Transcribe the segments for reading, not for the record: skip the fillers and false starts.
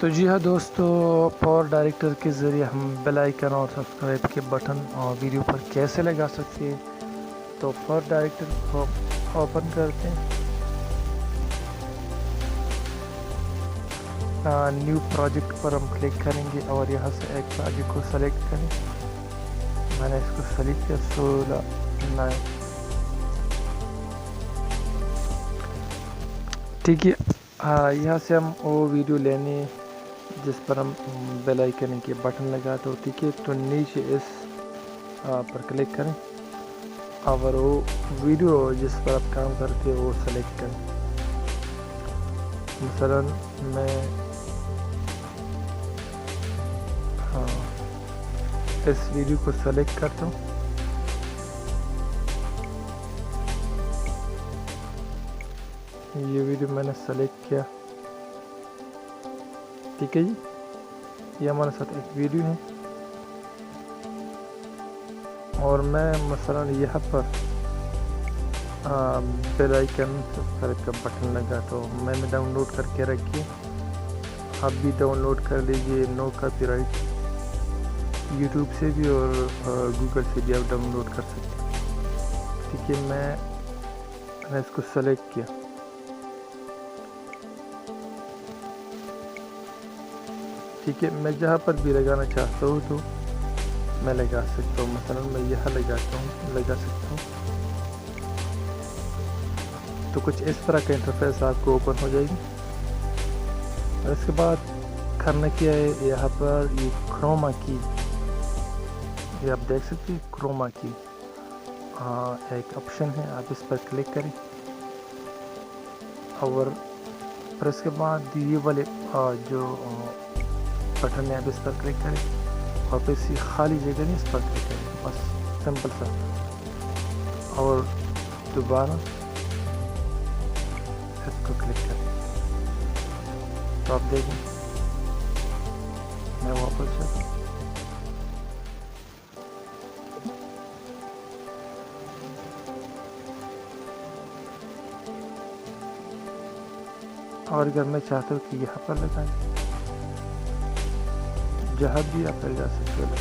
تو جی ہاں دوستو، پاور ڈائریکٹر کے ذریعے ہم بیل آئیکن اور سبسکرائب کے بٹن اور ویڈیو پر کیسے لگا سکتے ہیں. تو پاور ڈائریکٹر کو اوپن کرتے ہیں. نیو پروجیکٹ پر ہم کلک کریں گے اور یہاں سے ایک پروجیکٹ کو سلیکٹ کریں. میں نے اس کو سلیکٹ کیا 16/9. ٹھیک ہے. یہاں سے ہم وہ ویڈیو لینے جس پر ہم بیل آئیکن کے بٹن لگاتے ہو. ٹھیک ہے، تو نیچے اس پر کلک کریں اور وہ ویڈیو جس پر آپ کام کرتے ہو وہ سلیکٹ کریں. مثلا میں اس ویڈیو کو سلیکٹ کرتا ہوں. یہ ویڈیو میں نے سلیکٹ کیا. ٹھیک ہے جی، یہ ہمارے ساتھ ایک ویڈیو ہے اور میں مثلا یہاں پر بیل آئیکن سبسکرائب کا بٹن لگاتا ہوں. میں نے ڈاؤن لوڈ کر کے رکھی. آپ بھی ڈاؤن لوڈ کر لیجیے. نو کاپی رائٹ. یوٹیوب سے بھی اور گوگل سے بھی آپ ڈاؤن لوڈ کر سکتے ہیں. ٹھیک ہے، میں نے اس کو سلیکٹ کیا. ٹھیک ہے، میں جہاں پر بھی لگانا چاہتا ہوں تو میں لگا سکتا ہوں. مثلا میں یہاں لگا سکتا ہوں. تو کچھ اس طرح کا انٹرفیس آپ کو اوپن ہو جائے گی. اور اس کے بعد کرنا کیا ہے، یہاں پر یہ کروما کی، یہ آپ دیکھ سکتے ہیں کروما کی ایک آپشن ہے. آپ اس پر کلک کریں اور پھر اس کے بعد یہ والے جو بٹن ہے آپ اس پر کلک کریں اور پھر اسی خالی جگہ نہیں اس پر کلک کریں. بس سمپل سا. اور دوبارہ اس کو کلک کریں تو آپ دیکھیں میں واپس جاتا ہوں. اور اگر میں چاہتا ہوں کہ یہاں پر لگائیں، جہاں بھی آپ لگا سکتے ہو.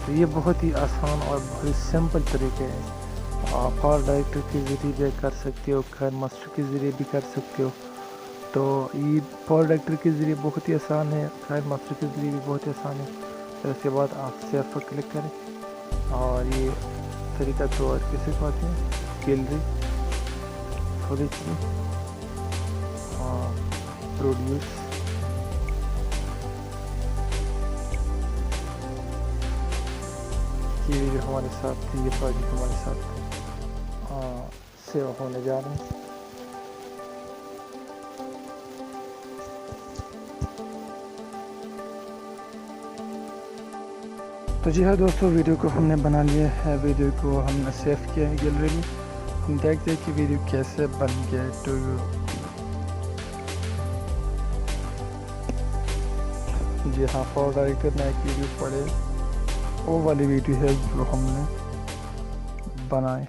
تو یہ بہت ہی آسان اور بہت ہی سمپل طریقے ہیں. پاور ڈائریکٹر کے ذریعے بھی کر سکتے ہو، کائن ماسٹر کے ذریعے بھی کر سکتے ہو. تو یہ پاور ڈائریکٹر کے ذریعے بہت ہی آسان ہے، کائن ماسٹر کے ذریعے بھی بہت ہی آسان ہے. پھر اس کے بعد آپ سیو پر کلک کریں اور یہ طریقہ تو اور کسی کو آتے ہیں. Gallery, full H D, produce, یہ ویڈیو ہمارے ساتھ تھی. یہ پروجیکٹ ہمارے ساتھ سیو ہونے جا رہے ہیں. تو جی ہاں دوستو، ویڈیو کو ہم نے بنا لیا ہے. ویڈیو کو ہم نے سیو کیا ہے گیلری میں. ہم دیکھتے ہیں کہ ویڈیو کیسے بن گیا ہے. تو جی ہاں، پاور ڈائریکٹر نے ایک ویڈیو پڑے، وہ والی ویڈیو ہے جو ہم نے بنائے.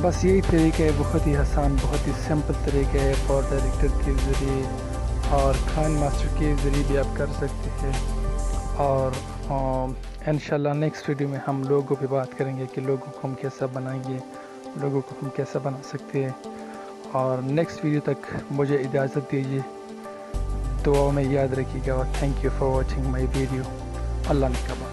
بس یہی طریقہ ہے، بہت ہی آسان، بہت ہی سمپل طریقہ ہے. پاور ڈائریکٹر کے ذریعے اور کائن ماسٹر کے ذریعے بھی آپ کر سکتے ہیں. اور انشاءاللہ نیکسٹ ویڈیو میں ہم لوگوں پہ بات کریں گے کہ لوگوں کو ہم کیسا بنائیں گے، لوگوں کو ہم کیسا بنا سکتے ہیں. اور نیکسٹ ویڈیو تک مجھے اجازت دیجیے. دعاؤں میں یاد رکھیے گا اور thank you for watching my video. Allah نے کہا.